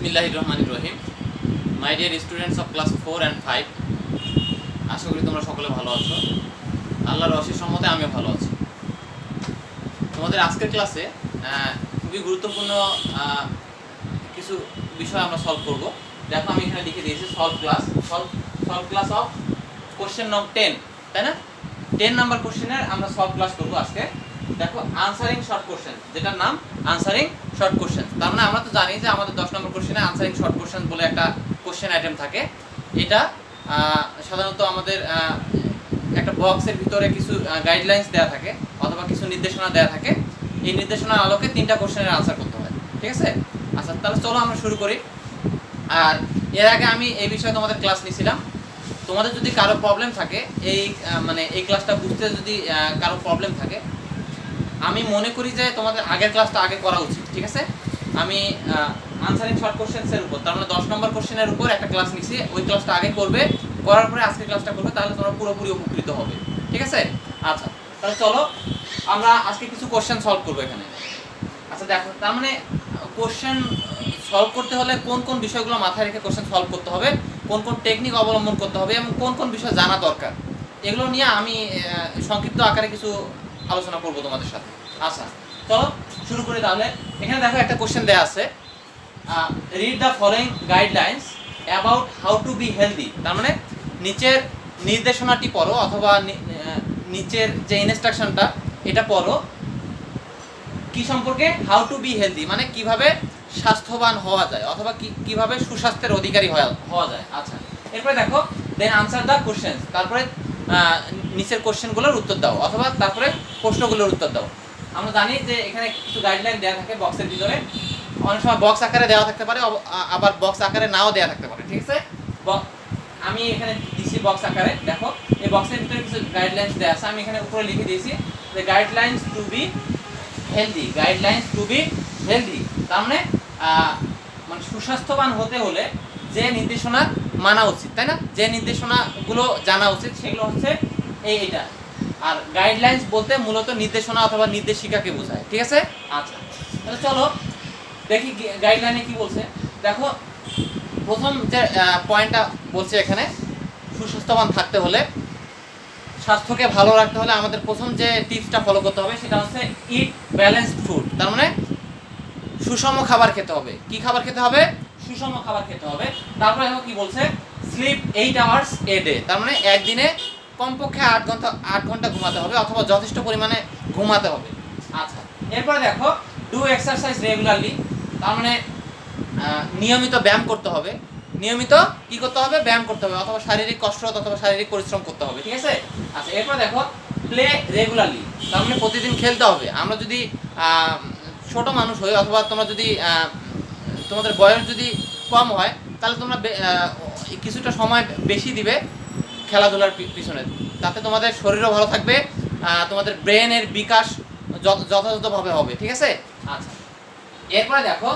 বিসমিল্লাহির রহমানির রহিম। My dear students of class 4 and 5, আশা করি তোমরা সকলে ভালো আছো। আল্লাহর অশেষ রহমতে আমিও ভালো আছি। তোমাদের আজকের ক্লাসে খুবই গুরুত্বপূর্ণ কিছু বিষয় আমরা সলভ করব। দেখো আমি এখানে লিখে দিয়েছি সলভ ক্লাস অফ কোশ্চেন নং 10, তাই না? 10 নাম্বার কোশ্চেনের আমরা সলভ ক্লাস করবো আজকে। দেখো আনসারিং শর্ট কোশ্চেন, যেটার নাম আনসারিং শর্ট কোশ্চেন। তার মানে আমরা তো জানি যে আমাদের 10 নম্বর কোশ্চেনে আনসারিং শর্ট কোশ্চেন বলে একটা কোশ্চেন আইটেম থাকে। এটা সাধারণত আমাদের একটা বক্সের ভিতরে কিছু গাইডলাইন্স দেওয়া থাকে অথবা কিছু নির্দেশনা দেওয়া থাকে। এই নির্দেশনার আলোকে 3টা কোশ্চেনের আনসার করতে হয়, ঠিক আছে? আচ্ছা, তাহলে চলো আমরা শুরু করি। আর এর আগে আমি এই বিষয়ে তোমাদের ক্লাস নিয়েছিলাম। তোমাদের যদি কারো প্রবলেম থাকে এই ক্লাসটা বুঝতে যদি কারো প্রবলেম থাকে, আমি মনে করি যে তোমাদের আগের ক্লাসটা আগে করা উচিত, ঠিক আছে? আমি আনসারিং শর্ট কোশ্চেন্সের উপর, তার মানে 10 নম্বর কোশ্চেনের উপর একটা ক্লাস নিচ্ছি। ওই ক্লাসটা আগে করবে, করার পরে আজকে ক্লাসটা করবে, তাহলে তোমরা পুরোপুরি উপকৃত হবে, ঠিক আছে? আচ্ছা, তাহলে চলো আমরা আজকে কিছু কোশ্চেন সলভ করবো এখানে। আচ্ছা দেখো, তার মানে কোশ্চেন সলভ করতে হলে কোন কোন বিষয়গুলো মাথায় রেখে কোশ্চেন সলভ করতে হবে, কোন কোন টেকনিক অবলম্বন করতে হবে এবং কোন কোন বিষয় জানা দরকার, এগুলো নিয়ে আমি সংক্ষিপ্ত আকারে কিছু আলোচনা করব তোমাদের সাথে। আচ্ছা চলো শুরু করি তাহলে। এখানে দেখো একটা কোশ্চেন দেয়া আছে, read the following guidelines about how to be healthy. তার মানে নিচের নির্দেশনাটি পড়ো অথবা নিচের যে ইনস্ট্রাকশনটা এটা পড়ো কি সম্পর্কে? হাউ টু বি হেলদি, মানে কিভাবে স্বাস্থ্যবান হওয়া যায় অথবা কিভাবে সুস্বাস্থ্যের অধিকারী হওয়া যায়। আচ্ছা, এরপরে দেখো দেন আনসার দ্য কোশ্চেন্স, তারপরে নিচের কোশ্চেনগুলোর উত্তর দাও অথবা তারপরে প্রশ্নগুলোর উত্তর দাও। আমরা জানি যে এখানে কিছু গাইডলাইন দেওয়া থাকে বক্সের ভিতরে। অনেক সময় বক্স আকারে দেওয়া থাকতে পারে, আবার বক্স আকারে নাও দেওয়া থাকতে পারে, ঠিক আছে? আমি এখানে দিছি বক্স আকারে। দেখো এই বক্সের ভিতরে কিছু গাইডলাইন্স দেওয়া আছে, আমি এখানে উপরে লিখে দিয়েছি যে guidelines two be healthy. Guidelines two be healthy তার মানে সুস্বাস্থ্যবান হতে হলে যে নির্দেশনা মানা উচিত, তাই না? যে নির্দেশনাগুলো জানা উচিত সেগুলো হচ্ছে এইটা। আর গাইডলাইন্স বলতে মূলত নির্দেশনা অথবা নির্দেশিকাকে বোঝায়, ঠিক আছে? আচ্ছা, তাহলে চলো দেখি গাইডলাইনে কি বলছে। দেখো প্রথম যে পয়েন্টটা বলছে এখানে, সুস্বাস্থ্যবান থাকতে হলে, স্বাস্থ্যকে ভালো রাখতে হলে আমাদের প্রথম যে টিপসটা ফলো করতে হবে সেটা হচ্ছে ইট ব্যালেন্সড ফুড। তার মানে সুষম খাবার খেতে হবে। কি খাবার খেতে হবে? সুষম খাবার খেতে হবে। তারপরে দেখো কি বলছে, স্লিপ 8 আওয়ার্স এ ডে। তার মানে একদিনে কমপক্ষে 8 ঘন্টা ঘুমাতে হবে অথবা যথেষ্ট পরিমাণে ঘুমাতে হবে। আচ্ছা, এরপরে দেখো ডু এক্সারসাইজ রেগুলারলি। তার মানে নিয়মিত ব্যায়াম করতে হবে। নিয়মিত কি করতে হবে? ব্যায়াম করতে হবে অথবা শারীরিক কসরত অথবা শারীরিক পরিশ্রম করতে হবে, ঠিক আছে? আচ্ছা, এরপর দেখো প্লে রেগুলারলি। তার মানে প্রতিদিন খেলতে হবে। আমরা যদি ছোট মানুষ হই অথবা তোমরা যদি তোমাদের বয়স যদি কম হয় তাহলে তোমরা কিছুটা সময় বেশি দিবে খেলাধুলার পিছনে, তাতে তোমাদের শরীরও ভালো থাকবে, তোমাদের ব্রেনের বিকাশ যথাযথভাবে হবে, ঠিক আছে? আচ্ছা, এরপরে দেখো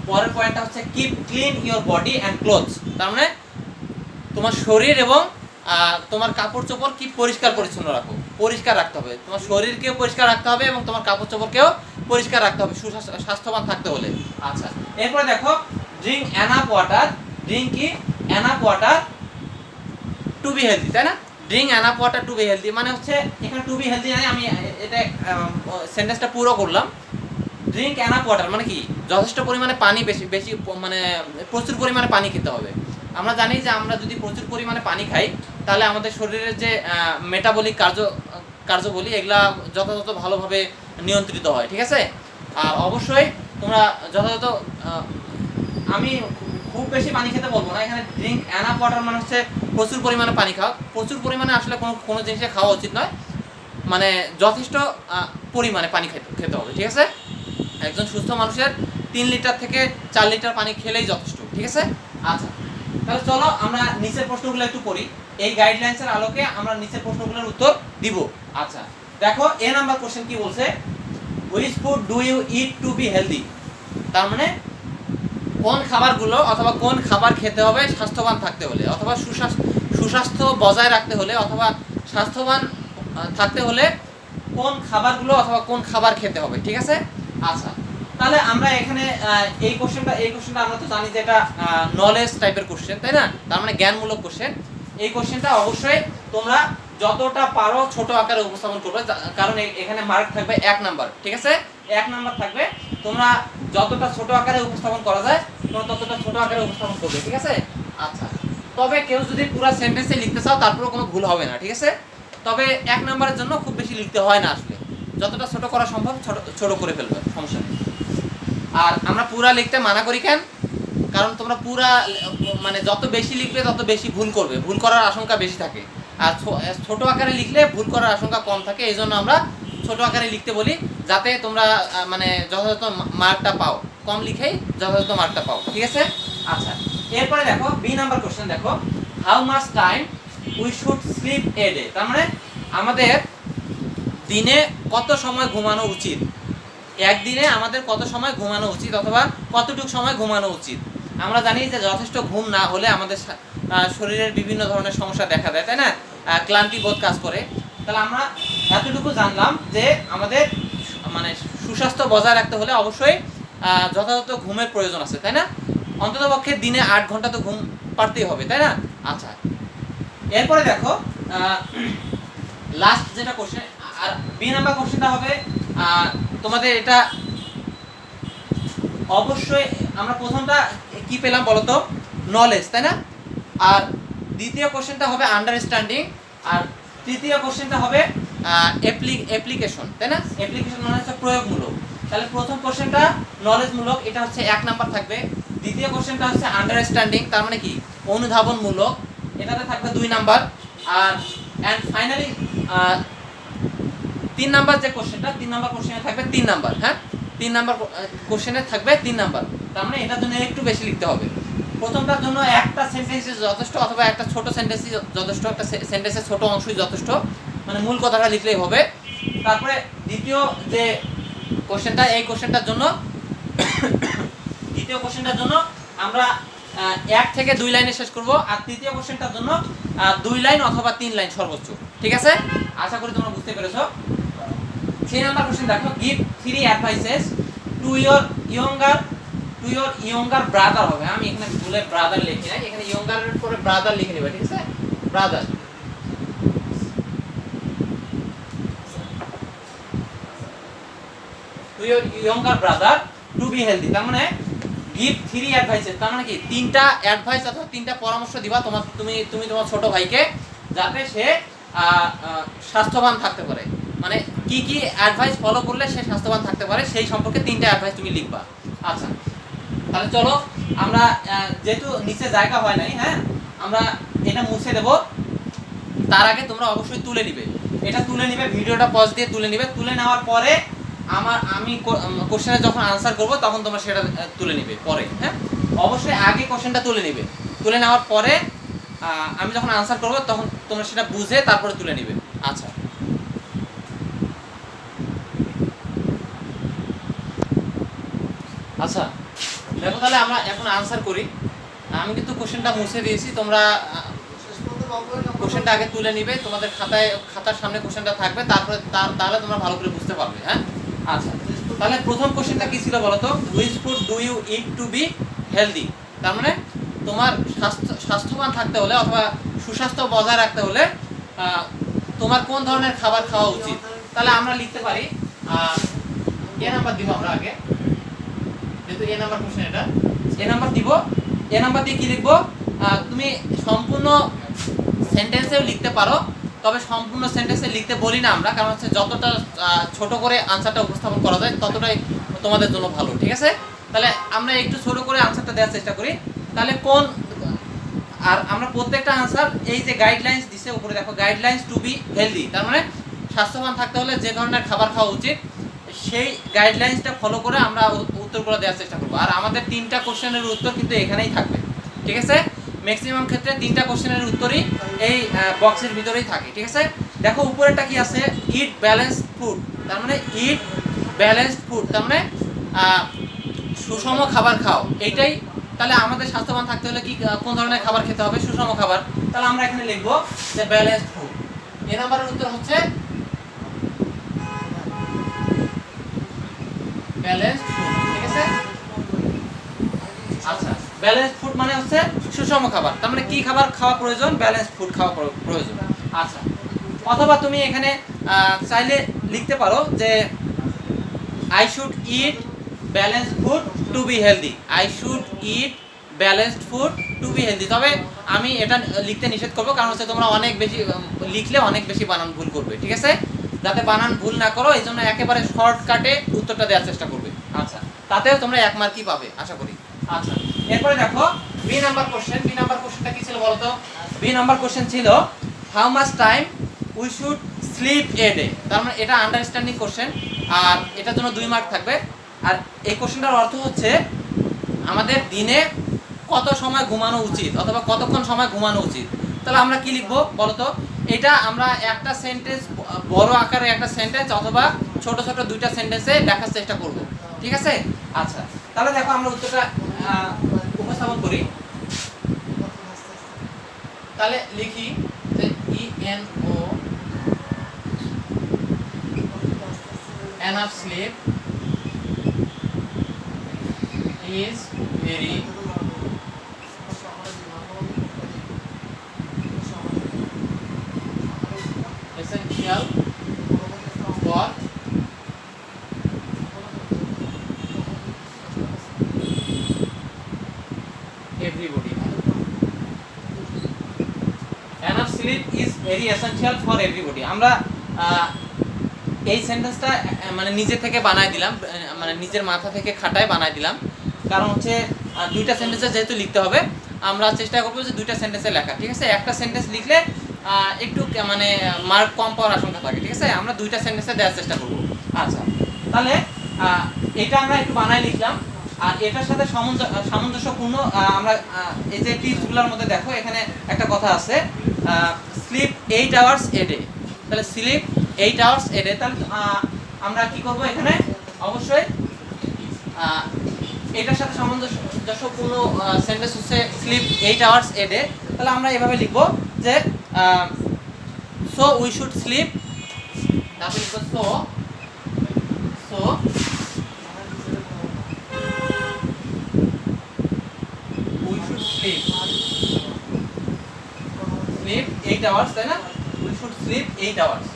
পরের পয়েন্টটা হচ্ছে keep clean your body and clothes. তার মানে তোমার শরীর এবং তোমার কাপড় চোপড় কি পরিষ্কার পরিচ্ছন্ন রাখো, পরিষ্কার রাখতে হবে। তোমার শরীরকেও পরিষ্কার রাখতে হবে এবং তোমার কাপড় চোপড়কেও পরিষ্কার রাখতে হবে স্বাস্থ্যবান থাকতে হলে। আচ্ছা, এরপরে দেখো ড্রিঙ্ক এনাফ ওয়াটার। ড্রিঙ্ক কি? Enough water to be healthy, তাই না? Drink enough water to be healthy মানে হচ্ছে এখানে টু বি হেলদি মানে আমি এটা সেন্টেন্সটা পুরো করলাম। ড্রিঙ্ক এনাফ ওয়াটার মানে কি? যথেষ্ট পরিমাণে পানি, বেশি মানে প্রচুর পরিমাণে পানি খেতে হবে। আমরা জানি যে আমরা যদি প্রচুর পরিমাণে পানি খাই তাহলে আমাদের শরীরের যে মেটাবলিক কার্যবলী এগুলা যথাযথ ভালোভাবে নিয়ন্ত্রিত হয়, ঠিক আছে? আর অবশ্যই তোমরা যথাযথ, আমি খুব বেশি পানি খেতে বলবো না, এখানে ড্রিঙ্ক এনাফ ওয়াটার মানে হচ্ছে প্রচুর পরিমাণে পানি খাও। প্রচুর পরিমাণে আসলে কোনো জিনিসে খাওয়া উচিত নয়, মানে যথেষ্ট পরিমাণে পানি খেতে হবে, ঠিক আছে? একজন সুস্থ মানুষের 3 লিটার থেকে 4 লিটার পানি খেলেই যথেষ্ট, ঠিক আছে? আচ্ছা, তাহলে চলো আমরা নিচের প্রশ্নগুলো একটু পড়ি। এই গাইডলাইন্সের আলোকে আমরা নিচের প্রশ্নগুলোর উত্তর দিব। আচ্ছা দেখো এ নাম্বার কোশ্চেন কি বলছে, which food do you eat to be healthy. তার মানে কোন খাবারগুলো অথবা কোন খাবার খেতে হবে স্বাস্থ্যবান থাকতে হলে অথবা সুস্বাস্থ্য বজায় রাখতে হলে অথবা স্বাস্থ্যবান থাকতে হলে কোন খাবারগুলো অথবা কোন খাবার খেতে হবে, ঠিক আছে? আচ্ছা, তাহলে আমরা এখানে এই কোশ্চেনটা আমরা তো জানি যে এটা নলেজ টাইপের কোশ্চেন, তাই না? তার মানে জ্ঞানমূলক কোশ্চেন। এই কোশ্চেনটা অবশ্যই তোমরা যতটা পারো ছোট আকারে উপস্থাপন করবে, কারণ এখানে মার্ক থাকবে 1 নাম্বার, ঠিক আছে? 1 নাম্বার থাকবে। তোমরা যতটা ছোট আকারে উপস্থাপন করা যায় তোমরা ততটা ছোট আকারে উপস্থাপন করবে, ঠিক আছে? আচ্ছা, তবে কেউ যদি পুরো সেন্টেন্সে লিখতে চাও তারপরেও কোনো ভুল হবে না, ঠিক আছে? তবে 1 নাম্বারের জন্য খুব বেশি লিখতে হয় না, আসলে যতটা ছোট করা সম্ভব ছোট করে ফেলবে, সমস্যা নেই। আর আমরা পুরা লিখতে মানা করি কেন? কারণ তোমরা পুরা মানে যত বেশি লিখবে তত বেশি ভুল করবে, ভুল করার আশঙ্কা বেশি থাকে। আর ছোট আকারে লিখলে ভুল করার আশঙ্কা কম থাকে, এই জন্য আমরা ছোট আকারে লিখতে বলি, যাতে তোমরা মানে যথাযথ মার্কটা পাও, কম লিখেই যথাযথ মার্কটা পাও, ঠিক আছে? আচ্ছা, এরপরে দেখো বি নাম্বার কোশ্চেন দেখো, how much time we should sleep a day. তার মানে আমাদের দিনে কত সময় ঘুমানো উচিত, একদিনে আমাদের কত সময় ঘুমানো উচিত অথবা কতটুকু সময় ঘুমানো উচিত। আমরা জানি যে যথেষ্ট ঘুম না হলে আমাদের শরীরের বিভিন্ন ধরনের সমস্যা দেখা দেয়, তাই না? ক্লান্তি বোধ কাজ করে। তাহলে আমরা এতটুকু জানলাম যে আমাদের মানে সুস্বাস্থ্য বজায় রাখতে হলে অবশ্যই যথাযথ ঘুমের প্রয়োজন আছে, তাই না? অন্ততপক্ষে দিনে 8 ঘন্টা তো ঘুম পারতেই হবে, তাই না? আচ্ছা, এরপরে দেখো লাস্ট যেটা কোশ্চেন, আর বি নাম্বার কোশ্চেনটা হবে তোমাদের এটা অবশ্যই আমরা প্রথমটা কি পেলাম বলতো, নলেজ, তাই না? আর দ্বিতীয় কোশ্চেনটা হবে আন্ডারস্ট্যান্ডিং, আর তৃতীয় কোশ্চেনটা হবে অ্যাপ্লিকেশন, তাই না? অ্যাপ্লিকেশন মানে হচ্ছে প্রয়োগমূলক। তাহলে প্রথম কোশ্চেনটা নলেজমূলক, এটা হচ্ছে 1 নাম্বার থাকবে। দ্বিতীয় কোশ্চেনটা হচ্ছে আন্ডারস্ট্যান্ডিং, তার মানে কি অনুধাবনমূলক, এটাতে থাকবে 2 নাম্বার। আর এন্ড ফাইনালি 3 নাম্বার যে কোশ্চেনটা, 3 নাম্বার কোশ্চেনে থাকবে 3 নাম্বার, হ্যাঁ 3 নাম্বার কোশ্চেনে থাকবে 3 নাম্বার। তার মানে এটার জন্য একটু বেশি লিখতে হবে। প্রথমটার জন্য একটা সেন্টেন্সই যথেষ্ট অথবা একটা ছোট সেন্টেন্সই যথেষ্ট, একটা সেন্টেন্সের ছোট অংশই যথেষ্ট, মানে মূল কথাটা লিখলেই হবে। তারপরে দ্বিতীয় যে কোশ্চেনটা, এই কোশ্চেনটার জন্য দ্বিতীয় কোশ্চেনটার জন্য আমরা 1 থেকে 2 লাইনে শেষ করব, আর তৃতীয় কোশ্চেনটার জন্য 2 লাইন অথবা 3 লাইন সর্বোচ্চ, ঠিক আছে? আশা করি তোমরা বুঝতে পেরেছো। 3 নাম্বার কোশ্চেন দেখো, give 3 advises to your younger brother হবে। আমি এখানে ভুলে ব্রাদার লিখি নাই, এখানে ইয়ঙ্গারের পরে ব্রাদার লিখে নিবা, ঠিক আছে? Brother to your younger brother two be healthy. তার মানে গিভ 3 অ্যাডভাইসেস, তার মানে কি 3টা অ্যাডভাইস অথবা 3টা পরামর্শ দিবা তুমি তোমার ছোট ভাইকে, যাতে সে স্বাস্থ্যবান থাকতে পারে। মানে কি কি অ্যাডভাইস ফলো করলে সে স্বাস্থ্যবান থাকতে পারে সেই সম্পর্কে 3টা অ্যাডভাইস তুমি লিখবা। আচ্ছা, তাহলে চলো আমরা যেহেতু নিচে জায়গা হয় নাই, হ্যাঁ আমরা এটা মুছে দেব। তার আগে তোমরা অবশ্যই তুলে নিবে, এটা তুলে নিবে, ভিডিওটা পজ দিয়ে তুলে নিবে। তুলে নেওয়ার পরে আমি কোশ্চেনে যখন আনসার করব তখন তোমরা সেটা তুলে নিবে পরে, হ্যাঁ অবশ্যই আগে কোশ্চেনটা তুলে নিবে। তুলে নেওয়ার পরে আমি যখন আনসার করব তখন তোমরা সেটা বুঝে তারপরে তুলে নিবে। আচ্ছা, আচ্ছা দেখো তাহলে আমরা এখন আনসার করি। আমি কিন্তু কোশ্চেনটা মুছে দিয়েছি, তোমরা কোশ্চেনটা আগে তুলে নিবে, তোমাদের খাতার সামনে কোশ্চেনটা থাকবে, তারপরে তাহলে তোমরা ভালো করে বুঝতে পারবে, হ্যাঁ? আচ্ছা, তাহলে প্রথম কোশ্চেনটা কি ছিল বলো তো, which food do you eat to be healthy. তার মানে তোমার স্বাস্থ্যবান থাকতে হলে অথবা সুস্বাস্থ্য বজায় রাখতে হলে তোমার কোন ধরনের খাবার খাওয়া উচিত। তাহলে আমরা লিখতে পারি এ নাম্বার দিব আমরা আগে, যেহেতু এ নাম্বার কোশ্চেন, এটা এ নাম্বার দিব। এ নাম্বার দিয়ে কি লিখবো, তুমি সম্পূর্ণ সেন্টেন্সেও লিখতে পারো, তবে সম্পূর্ণ সেন্টেন্সে লিখতে বলি না আমরা, কারণ হচ্ছে যতটা ছোট করে আনসারটা উপস্থাপন করা যায় ততটাই তোমাদের জন্য ভালো, ঠিক আছে? তাহলে আমরা একটু ছোট করে আনসারটা দেওয়ার চেষ্টা করি। তাহলে আর আমরা প্রত্যেকটা আনসার এই যে গাইডলাইন্স দিছে উপরে দেখো, গাইডলাইন্স টু বি হেলদি, তার মানে স্বাস্থ্যবান থাকতে হলে যে ধরনের খাবার খাওয়া উচিত সেই গাইডলাইন্সটা ফলো করে আমরা উত্তরগুলো দেওয়ার চেষ্টা করবো। আর আমাদের 3টা কোশ্চেনের উত্তর কিন্তু এখানেই থাকবে, ঠিক আছে? ম্যাক্সিমাম ক্ষেত্রে 3টা কোশ্চেনের উত্তরই এই বক্সের ভিতরেই থাকে, ঠিক আছে? দেখো উপরেরটা কি আছে, ইট ব্যালেন্সড ফুড, তার মানে ইট ব্যালেন্সড ফুড, তার মানে সুষম খাবার খাও, এইটাই। তাহলে আমাদের স্বাস্থ্যবান থাকতে হলে কি কোন ধরনের খাবার খেতে হবে, সুষম খাবার। তাহলে আমরা এখানে লিখবো যে ব্যালেন্সড ফুড। এ নাম্বারের উত্তর হচ্ছে ব্যালেন্সড ফুড। আচ্ছা, ব্যালেন্সড ফুড মানে হচ্ছে সুষম খাবার। তার মানে কি খাবার খাওয়া প্রয়োজন? ব্যালেন্সড ফুড খাওয়া প্রয়োজন। আচ্ছা, অথবা তুমি এখানে চাইলে লিখতে পারো যে I should eat balanced food to be healthy. I should eat balanced food to be healthy. তবে আমি এটা লিখতে নিষেধ করবো, কারণ হচ্ছে তোমরা অনেক বেশি লিখলে অনেক বেশি বানান ভুল করবে, ঠিক আছে? যাতে বানান ভুল না করো, এই জন্য একেবারে শর্টকাটে উত্তরটা দেওয়ার চেষ্টা করবে। আচ্ছা, তাতেও তোমরা 1 মার্কই পাবে আশা করি। আচ্ছা, এরপরে দেখো B number question. B number কোশ্চেনটা কি ছিল বলতো? বি নাম্বার কোশ্চেন ছিল how much time we should sleep a day. তার মানে এটা আন্ডারস্ট্যান্ডিং কোশ্চেন, আর এটার জন্য 2 মার্ক থাকবে। আর এই কোশ্চেনটার অর্থ হচ্ছে আমাদের দিনে কত সময় ঘুমানো উচিত অথবা কতক্ষণ সময় ঘুমানো উচিত। তাহলে আমরা কি লিখবো বলতো? এটা আমরা একটা সেন্টেন্স, বড় আকারে একটা সেন্টেন্স অথবা ছোট ছোট 2টা সেন্টেন্সে দেখার চেষ্টা করব, ঠিক আছে? আচ্ছা, তাহলে দেখো আমরা উত্তরটা উপস্থাপন করি। তাহলে লিখি যে ENO enough sleep is very essential for everybody. Enough sleep is very essential for everybody. আমরা এই সেন্টেন্সটা মানে নিজে থেকে বানাই দিলাম, মানে নিজের মাথা থেকে খাটায় বানাই দিলাম। কারণ হচ্ছে 2টা সেন্টেন্সে যেহেতু লিখতে হবে, আমরা চেষ্টা করবো যে 2টা সেন্টেন্সে লেখা, ঠিক আছে? একটা সেন্টেন্স লিখলে একটু মানে মার্ক কম পাওয়ার আশঙ্কা থাকে, ঠিক আছে? আমরা 2টা সেন্টেন্সে দেওয়ার চেষ্টা করবো। আচ্ছা, তাহলে এটা আমরা একটু বানাই লিখলাম। আর এটার সাথে সামঞ্জস্যপূর্ণ আমরা এই যে টিপসগুলোর মধ্যে দেখো এখানে একটা কথা আছে, স্লিপ 8 আওয়ার্স এ ডে। তাহলে স্লিপ 8 আওয়ার্স এ ডে, তাহলে আমরা কি করব এখানে? অবশ্যই এটার সাথে সামঞ্জস্যপূর্ণ সেন্টেন্স হচ্ছে স্লিপ 8 আওয়ার্স এ ডে। তাহলে আমরা এভাবে লিখব যে সো উই শুড স্লিপ, তারপর লিখব so we should slip 8 hours, তাই না? We should slip 8 hours,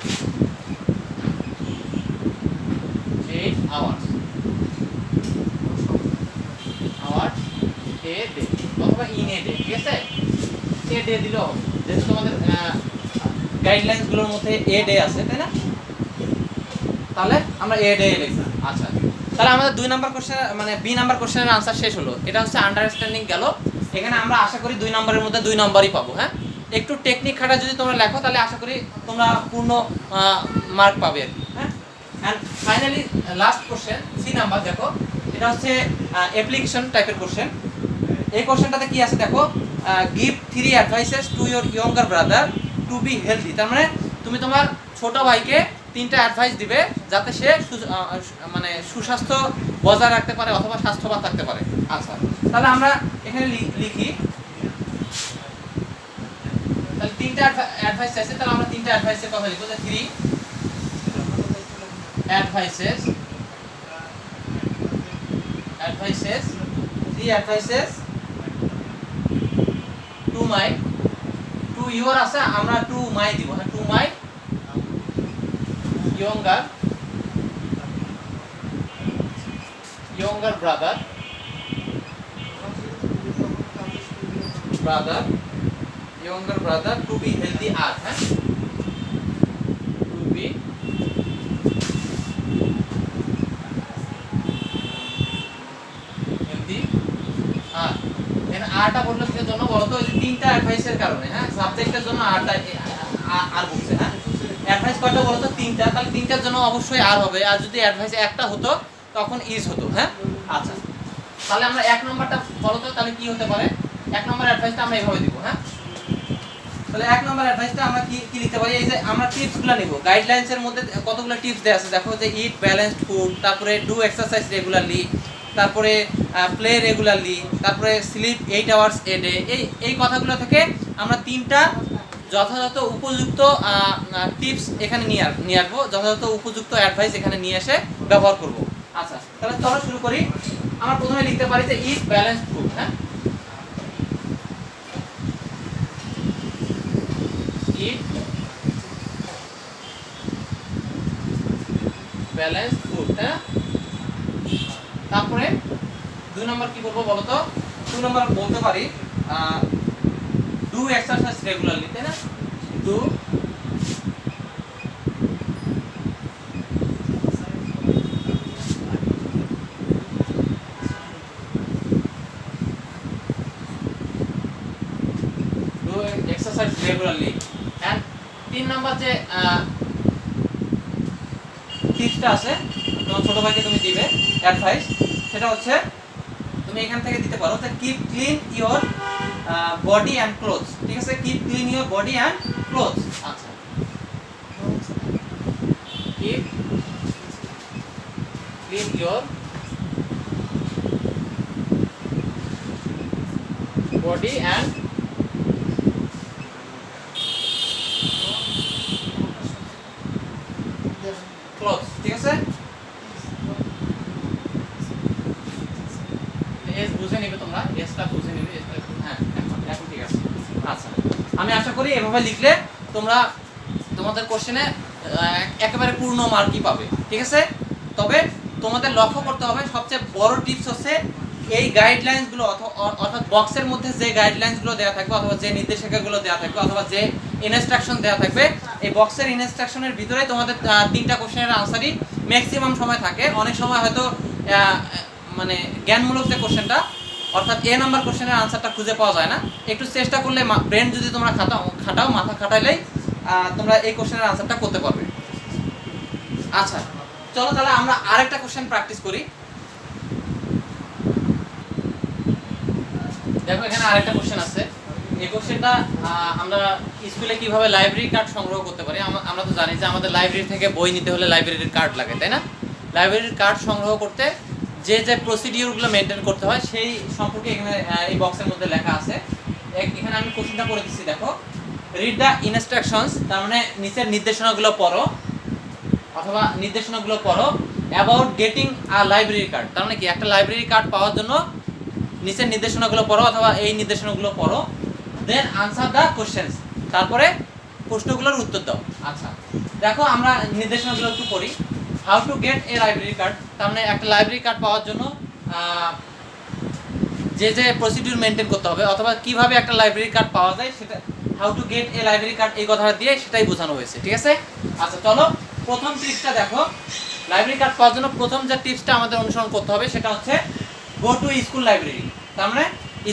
8 hours a day অথবা ইন এ ডে, ঠিক আছে? এ ডে দিলেও হবে, যেহেতু তোমাদের গাইডলাইন্সগুলোর মধ্যে এ ডে আছে, তাই না? তাহলে আমরা এ ডে লিখলাম। আচ্ছা, তাহলে আমাদের 2 নাম্বার কোশ্চেন মানে বি নাম্বার কোশ্চেনের আনসার শেষ হলো। এটা হচ্ছে আন্ডারস্ট্যান্ডিং গেল। এখানে আমরা আশা করি 2 নম্বরের মধ্যে 2 নম্বরই পাবো। হ্যাঁ, একটু টেকনিক খাটা যদি তোমরা লেখো তাহলে আশা করি তোমরা পূর্ণ মার্ক পাবে আর কি। হ্যাঁ, and finally last question C number. দেখো এটা হচ্ছে অ্যাপ্লিকেশন টাইপের কোশ্চেন। এই কোশ্চেনটাতে কি আছে দেখো, give 3 advises to your younger brother two be healthy. তার মানে তুমি তোমার ছোট ভাইকে 3টা অ্যাডভাইস দিবে যাতে সে মানে সুস্বাস্থ্য বজায় রাখতে পারে অথবা স্বাস্থ্যবান থাকতে পারে। আচ্ছা, তাহলে আমরা এখানে লিখি, তাহলে 3টা অ্যাডভাইস আছে। তাহলে আমরা 3টা অ্যাডভাইসের কথা লিখব, যে 3 অ্যাডভাইসেস টু ইওর আছে, আমরা টু মাই দিব। হ্যাঁ, to my younger brother to be healthy are, হ্যাঁ, to be healthy are। এখানে আরটা বললো কিসের জন্য বলতো? এই যে 3টা অ্যাডভাইসের কারণে। হ্যাঁ, সাবজেক্টের জন্য আরটা আর বলছে। হ্যাঁ, অ্যাডভাইস কয়টা বলতো? 3টা। তাহলে 3টার জন্য অবশ্যই আর হবে, আর যদি অ্যাডভাইস একটা হতো তখন ইজ হতো। হ্যাঁ, আচ্ছা, তাহলে আমরা 1 নম্বরটা বলতো তাহলে কি হতে পারে? 1 নম্বর অ্যাডভাইসটা আমরা এইভাবে দিব। হ্যাঁ, তাহলে 1 নম্বর অ্যাডভাইসটা আমরা কি লিখতে পারি? এই যে আমরা টিপসগুলো নিব, গাইডলাইন্সের মধ্যে কতগুলো টিপস দেয়া আছে দেখো, যে ইট ব্যালেন্সড ফুড, তারপরে ডু এক্সারসাইজ রেগুলারলি, তারপরে প্লে রেগুলারলি, তারপরে স্লিপ 8 আওয়ার্স এ ডে। এই কথাগুলো থেকে আমরা 3টা যথাযথ উপযুক্ত টিপস এখানে নিয়ে আসবো, যথাযথ উপযুক্ত অ্যাডভাইস এখানে নিয়ে এসে ব্যবহার করব। আচ্ছা, তাহলে চলো শুরু করি। আমরা প্রথমে লিখতে পারি যে ইট ব্যালেন্সড ফুড। হ্যাঁ, ব্যালেন্স ফুড, তাই না? তারপরে 2 নম্বর কি বলবো বলো তো? 2 নম্বর বলতে পারি ডু এক্সারসাইজ রেগুলারলি, তাই না? Do exercise regularly and 3 number যে টিপসটা আছে তোমার ছোট ভাইকে তুমি দিবে অ্যাডভাইস, সেটা হচ্ছে তুমি এখান থেকে দিতে পারো যে keep clean your body and clothes, ঠিক আছে? Keep clean your body and clothes. আচ্ছা, keep clean your body and clothes, ঠিক আছে? এস বুঝে নিবে তোমরা, এসটা বুঝে নিবে, এসটা হ্যাঁ এখন ঠিক আছে। আচ্ছা, আমি আশা করি এভাবে লিখলে তোমরা তোমাদের কোশ্চেনে একেবারে পূর্ণ মার্কই পাবে, ঠিক আছে? তবে তোমাদের লক্ষ্য করতে হবে সবচেয়ে বড় টিপস হচ্ছে এই গাইডলাইন্সগুলো অর্থাৎ বক্সের মধ্যে যে গাইডলাইন্সগুলো দেওয়া থাকবে অথবা যে নির্দেশিকাগুলো দেওয়া থাকবে অথবা যে ইনস্ট্রাকশন দেওয়া থাকবে, এই বক্সের ইনস্ট্রাকশনের ভিতরে তোমাদের 3টা কোশ্চেনের আনসারই ম্যাক্সিমাম সময় থাকে। অনেক সময় হয়তো মানে জ্ঞানমূলক যে কোশ্চেনটা অর্থাৎ এ নাম্বার কোশ্চেনের আনসারটা খুঁজে পাওয়া যায় না। একটু চেষ্টা করলে ব্রেন যদি তোমরা খাটাও মাথা খাটাইলেই তোমরা এই কোশ্চেনের আনসারটা করতে পারবে। আচ্ছা, চলো তাহলে আমরা আরেকটা কোশ্চেন প্র্যাকটিস করি। দেখো এখানে আরেকটা কোশ্চেন আছে। এই কোশ্চেনটা আমরা স্কুলে কিভাবে লাইব্রেরি কার্ড সংগ্রহ করতে পারি। আমরা তো জানি যে আমাদের লাইব্রেরি থেকে বই নিতে হলে লাইব্রেরির কার্ড লাগে, তাই না? লাইব্রেরির কার্ড সংগ্রহ করতে যে যে প্রসিডিউরগুলো মেনটেন করতে হয় সেই সম্পর্কে এখানে এই বক্সের মধ্যে লেখা আছে। এখানে আমি কোশ্চেনটা করে দিচ্ছি, দেখো। রিড দ্য ইনস্ট্রাকশনস, তার মানে নিচের নির্দেশনাগুলো পড়ো অথবা নির্দেশনাগুলো পড়ো about getting a library card, তার মানে কি একটা লাইব্রেরি কার্ড পাওয়ার জন্য নিচের নির্দেশনাগুলো পড়ো অথবা এই নির্দেশনাগুলো পড়ো। দেন আনসার দ্য কোশ্চেন্স, তারপরে প্রশ্নগুলোর উত্তর দাও। আচ্ছা, দেখো আমরা নির্দেশনাগুলো একটু পড়ি। How to get a library card, তার মানে একটা লাইব্রেরি কার্ড পাওয়ার জন্য যে যে প্রসিডিউর মেনটেন করতে হবে অথবা কিভাবে একটা লাইব্রেরি কার্ড পাওয়া যায় সেটা, how to get a library card এই কথাটা দিয়ে সেটাই বোঝানো হয়েছে, ঠিক আছে? আচ্ছা, চলো প্রথম টিপসটা দেখো। লাইব্রেরি কার্ড পাওয়ার জন্য প্রথম যে টিপসটা আমাদের অনুসরণ করতে হবে সেটা হচ্ছে গো টু স্কুল লাইব্রেরি। তার মানে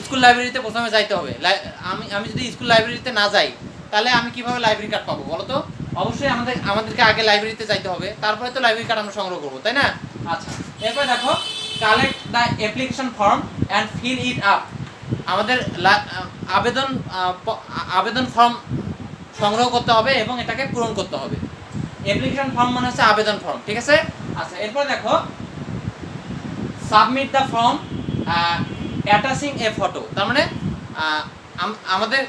স্কুল লাইব্রেরিতে প্রথমে যাইতে হবে। আমি যদি স্কুল লাইব্রেরিতে না যাই তাহলে আমি কিভাবে লাইব্রেরি কার্ড পাবো বলো তো? অবশ্যই আমাদেরকে আগে লাইব্রেরিতে যাইতে হবে, তারপরে তো লাইব্রেরি কার্ড আমরা সংগ্রহ করবো, তাই না? আচ্ছা, এরপরে দেখো collect the application form and fill it up. আমাদের আবেদন ফর্ম সংগ্রহ করতে হবে এবং এটাকে পূরণ করতে হবে। অ্যাপ্লিকেশন ফর্ম মানে হচ্ছে আবেদন ফর্ম, ঠিক আছে? আচ্ছা, এরপরে দেখো submit the form attaching A photo, তার মানে আমাদের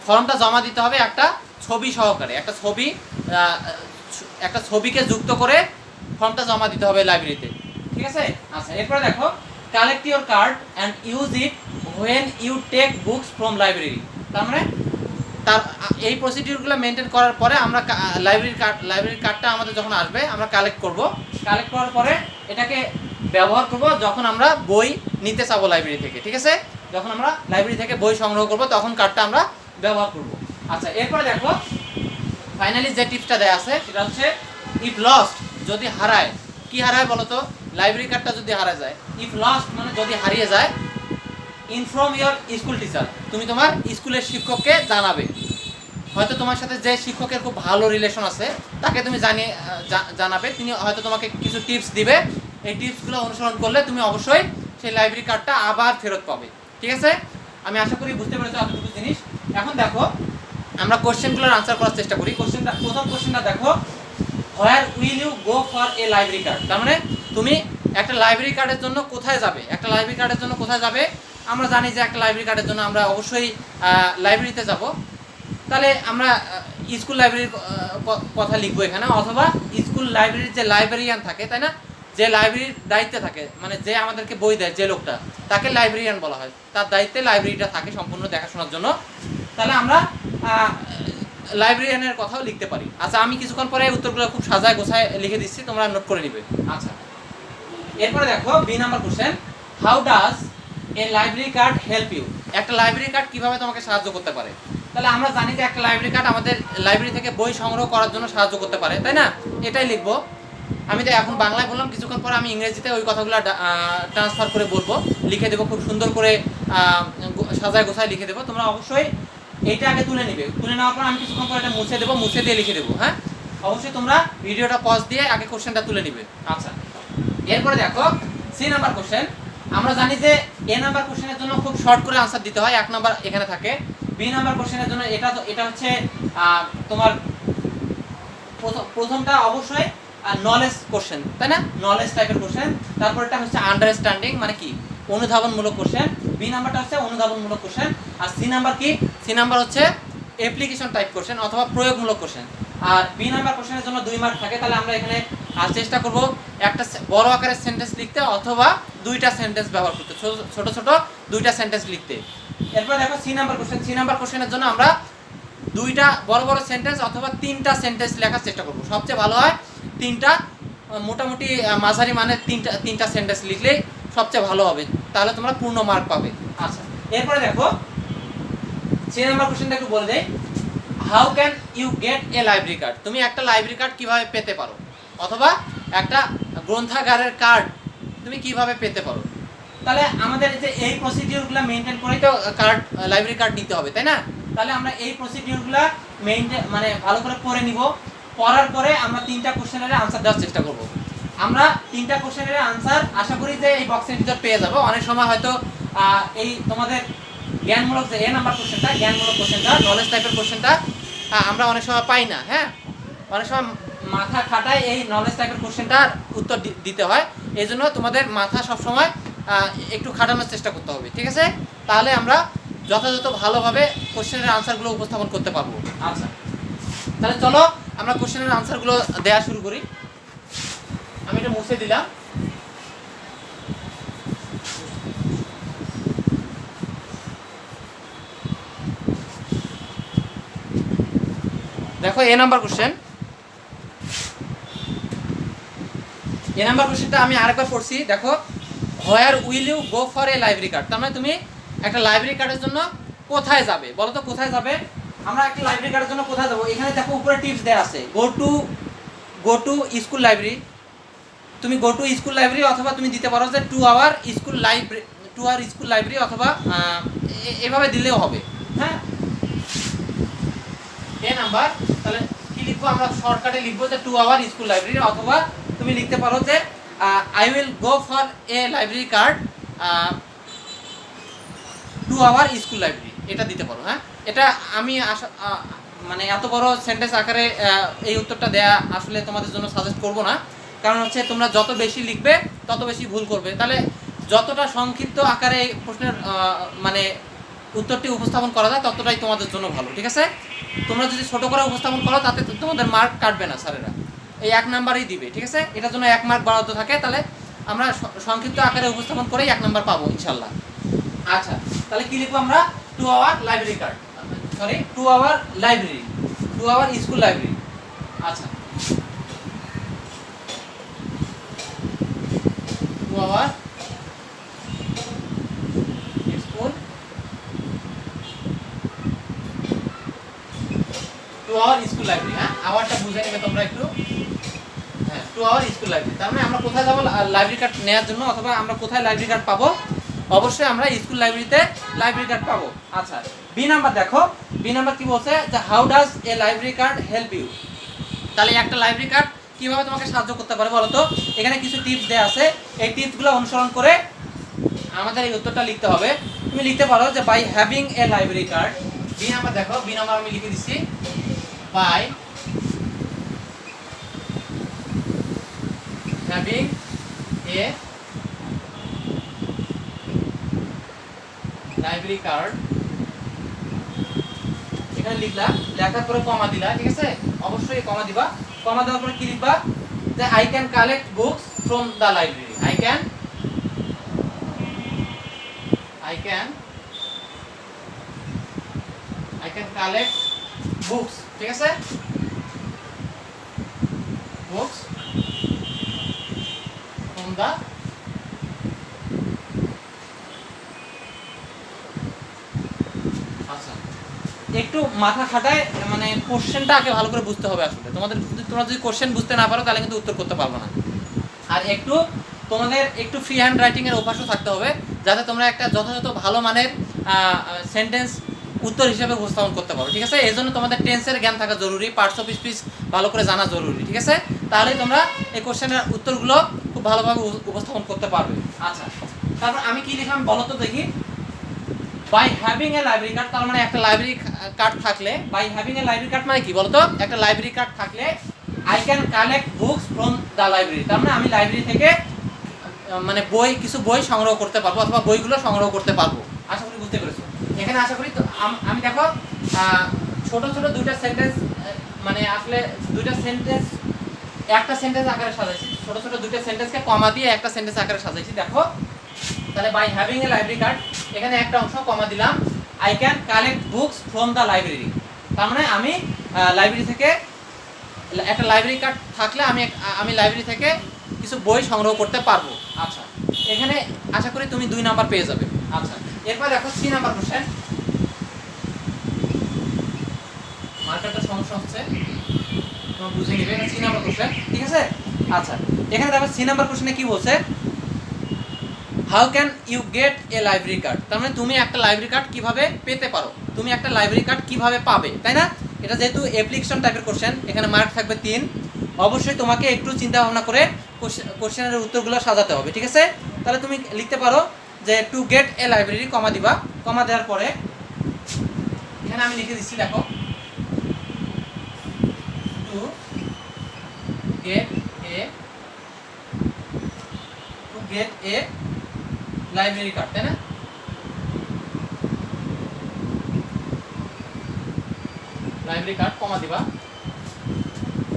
ফর্মটা জমা দিতে হবে একটা ছবি সহকারে, একটা ছবিকে যুক্ত করে ফর্মটা জমা দিতে হবে লাইব্রেরিতে, ঠিক আছে? আচ্ছা, এরপরে দেখো collect your card and use it when you take books from library, তার মানে এই প্রসিডিউরগুলো মেনটেন করার পরে আমরা লাইব্রেরি কার্ডটা আমাদের যখন আসবে আমরা কালেক্ট করার পরে এটাকে ব্যবহার করব যখন আমরা বই নিতে চাবো লাইব্রেরি থেকে, ঠিক আছে? যখন আমরা লাইব্রেরি থেকে বই সংগ্রহ করব তখন কার্ডটা আমরা ব্যবহার করব। আচ্ছা, এরপরে দেখো ফাইনালি যে টিপসটা দেয়া আছে সেটা হচ্ছে ইফ লস্ট, যদি হারায়। কি হারায় বলো তো? লাইব্রেরি কার্ডটা যদি হারা যায়। ইফ লস্ট মানে যদি হারিয়ে যায়, ইনফর্ম ইওর স্কুল টিচার, তুমি তোমার স্কুলের শিক্ষককে জানাবে। হয়তো তোমার সাথে যে শিক্ষকের খুব ভালো রিলেশন আছে তাকে তুমি জানাবে, তিনি হয়তো তোমাকে কিছু টিপস দিবে। এই টিপসগুলো অনুসরণ করলে তুমি অবশ্যই সেই লাইব্রেরি কার্ডটা আবার ফেরত পাবে, ঠিক আছে? আমি আশা করি বুঝতে পেরেছো এতটুকু জিনিস। এখন দেখো আমরা কোশ্চেনগুলোর আনসার করার চেষ্টা করি। প্রথম কোশ্চেনটা দেখো, where will you go for a library card, তার মানে তুমি একটা লাইব্রেরি কার্ডের জন্য কোথায় যাবে? আমরা জানি যে একটা লাইব্রেরি কার্ডের জন্য আমরা অবশ্যই লাইব্রেরিতে যাব। তাহলে আমরা স্কুল লাইব্রেরির কথা লিখবো এখানে, অথবা স্কুল লাইব্রেরির যে লাইব্রেরিয়ান থাকে, তাই না? যে লাইব্রেরির দায়িত্বে থাকে, মানে যে আমাদেরকে বই দেয় যে লোকটা, তাকে লাইব্রেরিয়ান বলা হয়। তার দায়িত্বে লাইব্রেরিটা থাকে সম্পূর্ণ দেখাশোনার জন্য। তাহলে আমরা লাইব্রেরিয়ানের কথাও লিখতে পারি। আচ্ছা, আমি কিছুক্ষণ পরে উত্তরগুলো খুব সাজায় গোছায় লিখে দিচ্ছি, তোমরা নোট করে নিবে। আচ্ছা, এরপরে দেখো B number question, how does a library card help you? একটা লাইব্রেরি কার্ড কিভাবে তোমাকে সাহায্য করতে পারে? তাহলে আমরা জানি যে একটা লাইব্রেরি কার্ড আমাদের লাইব্রেরি থেকে বই সংগ্রহ করার জন্য সাহায্য করতে পারে, তাই না? এটাই লিখবো। আমি তো এখন বাংলায় বললাম, কিছুক্ষণ পরে আমি ইংরেজিতে ওই কথাগুলো ট্রান্সফার করে বলবো, লিখে দেবো খুব সুন্দর করে, সাজায় গোছায় লিখে দেবো। তোমরা অবশ্যই এইটা আগে তুলে নিবে, তুলে নেওয়ার পর আমি কিছুক্ষণ পর এটা মুছে দেবো, মুছে দিয়ে লিখে দেবো। হ্যাঁ, অবশ্যই তোমরা ভিডিওটা পজ দিয়ে আগে কোশ্চেনটা তুলে নিবে। আচ্ছা, এরপরে দেখো সি নাম্বার কোশ্চেন। আমরা জানি যে এ নাম্বার কোশ্চেনের জন্য খুব শর্ট করে আনসার দিতে হয়, 1 নাম্বার এখানে থাকে। বি নাম্বার কোশ্চেনের জন্য এটা হচ্ছে তোমার প্রথমটা অবশ্যই নলেজ কোশ্চেন, তাই না? নলেজ টাইপের কোশ্চেন। তারপরটা হচ্ছে আন্ডারস্ট্যান্ডিং, মানে কি অনুধাবনমূলক কোশ্চেন। বি নাম্বারটা হচ্ছে অনুধাবনমূলক কোশ্চেন। আর সি নাম্বার কি? সি নাম্বার হচ্ছে অ্যাপ্লিকেশন টাইপ কোশ্চেন অথবা প্রয়োগমূলক কোশ্চেন। আর বি নাম্বার কোশ্চেনের জন্য 2 মার্ক থাকে। তাহলে আমরা এখানে চেষ্টা করব একটা বড় আকারের সেন্টেন্স লিখতে অথবা 2টা সেন্টেন্স ব্যবহার করতে, ছোট ছোট 2টা সেন্টেন্স লিখতে। এরপর দেখো C number question. C number কোশ্চেনের জন্য আমরা 2টা বড় বড় সেন্টেন্স অথবা 3টা সেন্টেন্স লেখার চেষ্টা করব। সবচেয়ে ভালো হয় 3টা, মোটামুটি মাঝারি মানে 3টা সেন্টেন্স লিখলে সবচেয়ে ভালো হবে, তাহলে তোমরা পূর্ণ মার্ক পাবে। আচ্ছা, এরপরে দেখো সি নাম্বার কোশ্চেনটা একটু বলে দেই, how can you get a library card? তুমি একটা লাইব্রেরি কার্ড কিভাবে পেতে পারো, অথবা একটা গ্রন্থাগারের কার্ড তুমি কিভাবে পেতে পারো? তাহলে আমাদের যে এই প্রসিডিউরগুলো মেইনটেইন করেই তো লাইব্রেরি কার্ড নিতে হবে, তাই না? তাহলে আমরা এই প্রসিডিউরগুলো মেইনটেইন মানে ভালো করে পড়ে নিব। পড়ার পরে আমরা 3টা কোশ্চেনের আনসার দেওয়ার চেষ্টা করব। আমরা 3টা কোশ্চেনের আনসার আশা করি যে এই বক্সের ভিতর পেয়ে যাব। অনেক সময় হয়তো এই তোমাদের জ্ঞানমূলক যে এ নাম্বার কোশ্চেনটা, জ্ঞানমূলক কোশ্চেনটা, নলেজ টাইপের কোশ্চেনটা আমরা অনেক সময় পাই না। হ্যাঁ, অনেক সময় মাথা খাটায় এই নলেজ টাইপের কোশ্চেনটার উত্তর দিতে হয়। এই জন্য তোমাদের মাথা সবসময় একটু খাটানোর চেষ্টা করতে হবে, ঠিক আছে? তাহলে আমরা যথাযথ ভালোভাবে কোশ্চেনের আনসারগুলো উপস্থাপন করতে পারবো। আচ্ছা, তাহলে চলো আমরা কোশ্চেনের আনসারগুলো দেওয়া শুরু করি। আমি এটা মুছে দিলাম। দেখো A number question. A number কোশ্চেনটা আমি আরেকবার পড়ছি। দেখো, where will you go for a library card? তার মানে তুমি একটা লাইব্রেরি কার্ডের জন্য কোথায় যাবে? বলো তো কোথায় যাবে? আমরা একটা লাইব্রেরি কার্ডের জন্য কোথায় যাবো? এখানে দেখো উপরে টিপস দেওয়া আছে, গো টু স্কুল লাইব্রেরি। তুমি গো টু স্কুল লাইব্রেরি, অথবা তুমি দিতে পারো যে 2 আওয়ার স্কুল লাইব্রেরি, অথবা এভাবে দিলেও হবে। হ্যাঁ, এ নাম্বার। তাহলে কি লিখবো আমরা? শর্টকাটে লিখবো যে 2 আওয়ার স্কুল লাইব্রেরি, অথবা তুমি লিখতে পারো যে I will go for a library card 2 our school library, এটা দিতে পারো। হ্যাঁ, এটা আমি মানে এত বড় সেন্টেন্স আকারে এই উত্তরটা দেয়া আসলে তোমাদের জন্য সাজেস্ট করব না, কারণ হচ্ছে তোমরা যত বেশি লিখবে তত বেশি ভুল করবে। তাহলে যতটা সংক্ষিপ্ত আকারে এই প্রশ্নের মানে উত্তরটি উপস্থাপন করা যায় ততটাই তোমাদের জন্য ভালো, ঠিক আছে? তোমরা যদি ছোট করে উপস্থাপন করো তাতে তোমাদের মার্ক কাটবে না স্যারেরা, এই 1 নাম্বারই দিবে, ঠিক আছে? এটার জন্য 1 মার্ক বরাদ্দ থাকে। তাহলে আমরা সংক্ষিপ্ত আকারে উপস্থাপন করেই 1 নাম্বার পাবো ইনশাল্লাহ। আচ্ছা, তাহলে কি লিখবো আমরা? 2 our library card, sorry 2 our library, 2 our school library. আচ্ছা, 2 our school, 2 our school library. হ্যাঁ, আওয়ারটা বুঝে নেবে তোমরা একটু। হ্যাঁ, 2 আওয়ার স্কুল লাইব্রেরি। তার মানে আমরা কোথায় যাবো লাইব্রেরি কার্ড নেওয়ার জন্য, অথবা আমরা কোথায় লাইব্রেরি কার্ড পাবো? অবশ্যই আমরা স্কুল লাইব্রেরিতে লাইব্রেরি কার্ড পাবো। আচ্ছা, বি নাম্বার দেখো, বি নাম্বার কি বলছে যে how does a library card help you? তাহলে একটা লাইব্রেরি কার্ড কিভাবে তোমাকে সাহায্য করতে পারে বলো তো? এখানে কিছু টিপস দেওয়া আছে, এই টিপসগুলো অনুসরণ করে আমাদের এই উত্তরটা লিখতে হবে। তুমি লিখতে পারো যে by having a library card. B number দেখো, বি নাম্বার আমি লিখে দিচ্ছি, by having a library card. এখানে লিখলা, লেখার পরে কমা দিলা, ঠিক আছে? অবশ্যই কমা দিবা। কমা দেওয়ার পরে কি লিখবা? যে I can collect books from the library. I can collect books, ঠিক আছে, বুকস ফ্রম দা, আচ্ছা একটু মাথা খাটায় মানে কোশ্চেনটা আগে ভালো করে বুঝতে হবে। আসলে তোমরা যদি কোশ্চেন বুঝতে না পারো তাহলে কিন্তু উত্তর করতে পারবে না। আর একটু তোমাদের একটু ফ্রি হ্যান্ড রাইটিং এর অভ্যাসও থাকতে হবে, যাতে তোমরা একটা যথাযথ ভালো মানের সেন্টেন্স উত্তর হিসেবে উপস্থাপন করতে পারো, ঠিক আছে। এই জন্য তোমাদের টেন্সের জ্ঞান থাকা জরুরি, পার্টস অফ স্পিচ ভালো করে জানা জরুরি, ঠিক আছে। তাহলেই তোমরা এই কোশ্চেনের উত্তরগুলো খুব ভালোভাবে উপস্থাপন করতে পারবে। আচ্ছা, তারপর আমি কি লিখলাম বলো তো দেখি। By having a library card, তার মানে একটা লাইব্রেরি কার্ড থাকলে, by having a library card মানে কি বলতো, একটা লাইব্রেরি কার্ড থাকলে I can collect books from the library, তার মানে আমি লাইব্রেরি থেকে মানে কিছু বই সংগ্রহ করতে পারবো অথবা বইগুলো সংগ্রহ করতে পারবো। আশা করি বুঝতে পেরেছো। এখানে আশা করি আমি দেখো ছোট ছোট দুইটা সেন্টেন্স, মানে আসলে দুইটা সেন্টেন্স একটা সেন্টেন্স আকারে সাজাইছি, ছোট ছোট দুইটা সেন্টেন্সকে কমা দিয়ে একটা সেন্টেন্স আকারে সাজাইছি, দেখো। তাহলে by having a library card, এখানে একটা অংশ কমা দিলাম, I can collect books from the library, তার মানে আমি লাইব্রেরি থেকে, একটা লাইব্রেরি কার্ড থাকলে আমি লাইব্রেরি থেকে কিছু বই সংগ্রহ করতে পারবো। আচ্ছা, এখানে আশা করি তুমি 2 নাম্বার পেয়ে যাবে। আচ্ছা, এরপর দেখো 3 নাম্বার কোশ্চেন। মার্কারটা সমস্যা হচ্ছে, তোমরা বুঝে নিবে। এটা 3 নাম্বার কোশ্চেন, ঠিক আছে। আচ্ছা, এখানে দেখো 3 নাম্বার কোশ্চেনে কি বলছে, how can you get a library card, তার মানে তুমি একটা লাইব্রেরি কার্ড কিভাবে পেতে পারো, তুমি একটা লাইব্রেরি কার্ড কিভাবে পাবে, তাই না। এটা যেহেতু অ্যাপ্লিকেশন টাইপের কোশ্চেন, এখানে মার্ক থাকবে 3। অবশ্যই তোমাকে একটু চিন্তা ভাবনা করে কোশ্চেনের উত্তরগুলো সাজাতে হবে, ঠিক আছে। তাহলে তুমি লিখতে পারো যে টু গেট এ লাইব্রেরি, কমা দিবা, কমা দেওয়ার পরে এখানে আমি লিখে দিচ্ছি, দেখো, to get a library card, তাই না। লাইব্রেরি কার্ড কমা দিবা।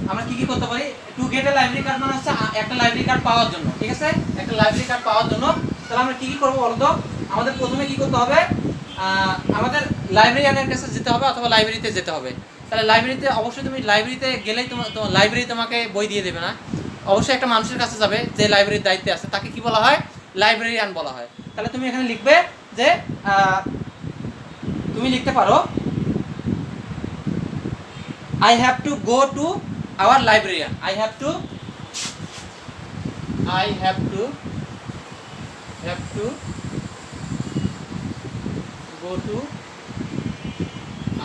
আমরা কি করতে পারি, to get a library card মানে হচ্ছে একটা লাইব্রেরি কার্ড পাওয়ার জন্য, ঠিক আছে, একটা লাইব্রেরি কার্ড পাওয়ার জন্য। তাহলে আমরা কি করবো বলতো, আমাদের প্রথমে কি করতে হবে, আমাদের লাইব্রেরিয়ানের কাছে যেতে হবে অথবা লাইব্রেরিতে যেতে হবে। তাহলে লাইব্রেরিতে অবশ্যই তুমি লাইব্রেরিতে গেলেই তোমার লাইব্রেরি তোমাকে বই দিয়ে দেবে না, অবশ্যই একটা মানুষের কাছে যাবে যে লাইব্রেরির দায়িত্বে আছে, তাকে কি বলা হয়, লাইব্রেরিয়ান বলা হয়। তাহলে তুমি এখানে লিখবে যে তুমি লিখতে পারো I have to go to our librarian. I have to go to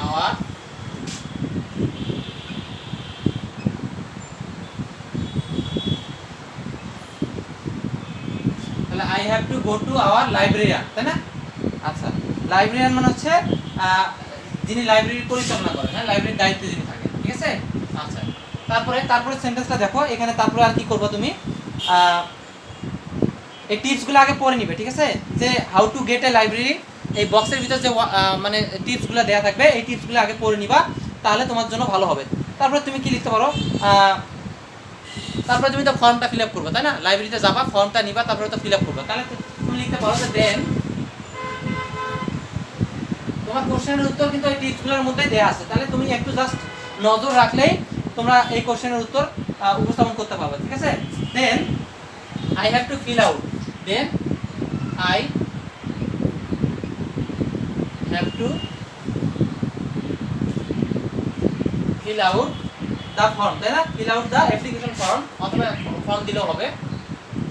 our তাহলে I have to go to our librarian, তাই না। আচ্ছা, লাইব্রেরিয়ান মানে হচ্ছে যিনি লাইব্রেরি পরিচালনা করেন, হ্যাঁ, লাইব্রেরির দায়িত্বে যিনি থাকেন, ঠিক আছে। আচ্ছা, তারপরে সেন্টেন্সটা দেখো, এখানে তারপরে আর কি করবো তুমি, এই টিপসগুলো আগে পড়ে নিবে, ঠিক আছে। যে how to get a library, এই বক্সের ভিতর যে মানে টিপসগুলো দেওয়া থাকবে, এই টিপসগুলো আগে পড়ে নিবা, তাহলে তোমার জন্য ভালো হবে। তারপরে তুমি কি লিখতে পারো, তারপরে তুমি তো ফর্মটা ফিল আপ করবে, তাই না, লাইব্রেরিতে যাবা, ফর্মটা নিবা, তারপরে তো ফিল আপ করবে। তাহলে তুমি লিখতে পারো যে দেন, তোমার কোশ্চেনের উত্তর কিন্তু এই টিপসগুলোর মধ্যেই দেওয়া আছে, তাহলে তুমি একটু জাস্ট নজর রাখলেই তোমরা এই কোশ্চেনের উত্তর উপস্থাপন করতে পারবে, ঠিক আছে। দেন I have to fill out, then I have to fill out the form, তাই না, fill out the application form, অথবা ফর্ম দিলেও হবে,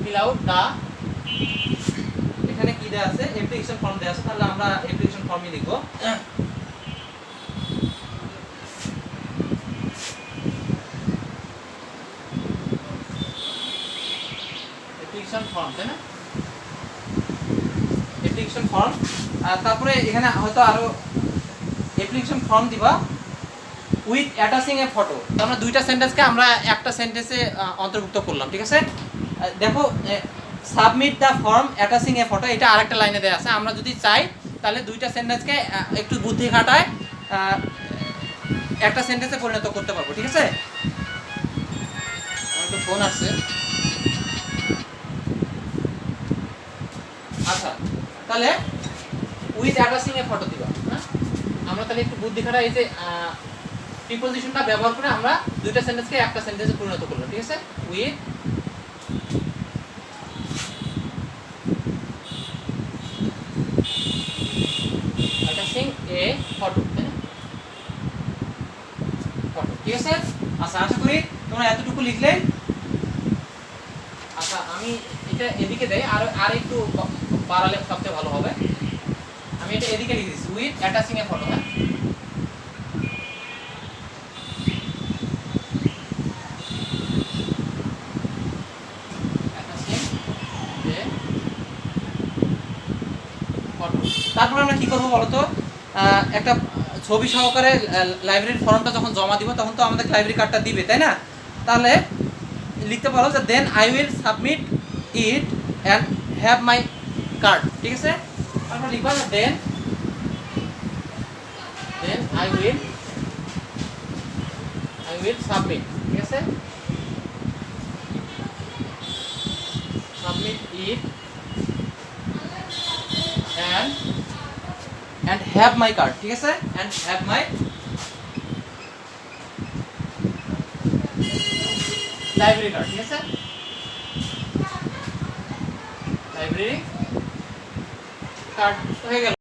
fill out the, এখানে কি দেয়া আছে, অ্যাপ্লিকেশন ফর্ম দেয়া আছে, তাহলে আমরা অ্যাপ্লিকেশন ফর্মই লিখব। অ্যাপ্লিকেশন ফর্ম, তাই না, অ্যাপ্লিকেশন ফর্ম। তারপরে এখানে হয়তো আরো অ্যাপ্লিকেশন ফর্ম দিবা উইথ অ্যাটাচিং এ ফটো, তার মানে দুইটা সেন্টেন্সকে আমরা একটা সেন্টেন্সে অন্তর্ভুক্ত করলাম, ঠিক আছে। দেখো, submit the form attaching A photo, এটা আরেকটা লাইনে দেওয়া আছে। আমরা যদি চাই তাহলে দুইটা সেন্টেন্সকে একটু বুদ্ধি খাটায় একটা সেন্টেন্সে পরিণত করতে পারবো, ঠিক আছে। আমার তো ফোন আসছে। আচ্ছা, তাহলে উইথ অ্যাটাচিং এ ফটো দিবা, হ্যাঁ, আমরা তাহলে একটু বুদ্ধি খাটাই, এই যে প্রিপজিশনটা ব্যবহার করে আমরা দুইটা সেন্টেন্সকে একটা সেন্টেন্সে পরিণত করলাম, ঠিক আছে? উইথ অ্যাটাচিং এ ফটো, তাই না? ফটো, ঠিক আছে? আচ্ছা, আশা করি তোমরা এতটুকু লিখলে। আচ্ছা, আমি এটা এদিকে দেই, আর একটু বাড়ালে সবচেয়ে ভালো হবে। আমি এটা এদিকে লিখে দিচ্ছি, উইথ অ্যাটাচিং এ ফটো। হ্যাঁ, তারপর আমরা কি করব বলতো, একটা ছবি সহকারে লাইব্রেরির ফর্মটা যখন জমা দিব তখন তো আমাদের লাইব্রেরি কার্ডটা দিবে, তাই না? তাহলে লিখতে পারো যে then I will submit it and have my card, ঠিক আছে? তারপর লিখবা যে দেন আই উইল সাবমিট, ঠিক আছে? Submit it and have my card, ঠিক আছে? and have my library card, ঠিক আছে? library card হয়ে গেল।